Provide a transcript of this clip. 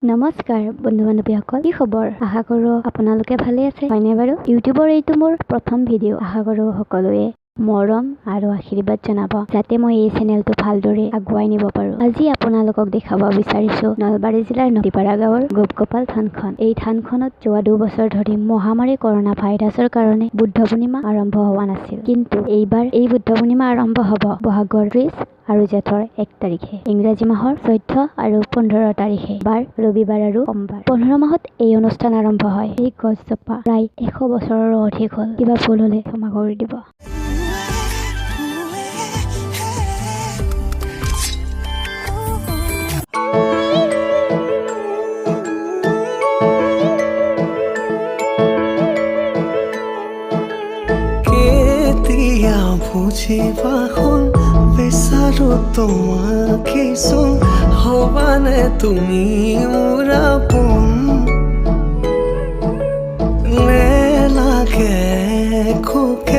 নমস্কাৰ বন্ধু বান্ধৱীসকল, কি খবৰ? আশা কৰোঁ আপোনালোকে ভালে আছে, হয়নে বাৰু? ইউটিউবৰ এইটো মোৰ প্ৰথম ভিডিঅ'। আশা কৰোঁ সকলোৱে মৰম আৰু আশীৰ্বাদ জনাব যাতে মই এই চেনেলটো ভালদৰে আগুৱাই নিব পাৰোঁ। আজি আপোনালোকক দেখাব বিচাৰিছোঁ নলবাৰী জিলাৰ নদীপাৰা গাঁৱৰ গোপগোপাল থানখন। এই থানখনত যোৱা 2 বছৰ ধৰি মহামাৰী কৰোনা ভাইৰাছৰ কাৰণে বুদ্ধ পূৰ্ণিমা আৰম্ভ হোৱা নাছিল, কিন্তু এইবাৰ এই বুদ্ধ পূৰ্ণিমা আৰম্ভ হ'ব বহাগৰ 30 আৰু জেঠৰ 1 তাৰিখে, ইংৰাজী মাহৰ 14 আৰু 15 তাৰিখে, বাৰ ৰবিবাৰ আৰু সোমবাৰ। 15 মাহত এই অনুষ্ঠান আৰম্ভ হয়। এই গছজোপা প্ৰায় 100 বছৰৰো অধিক হ'ল। কিবা ভুল হ'লে ক্ষমা কৰি দিব। কেতিয়া বুজিবা হ'ল বিচাৰো তোমাকে চোন, হবানে তুমি মোৰ আপোন? নে লাগে একোকে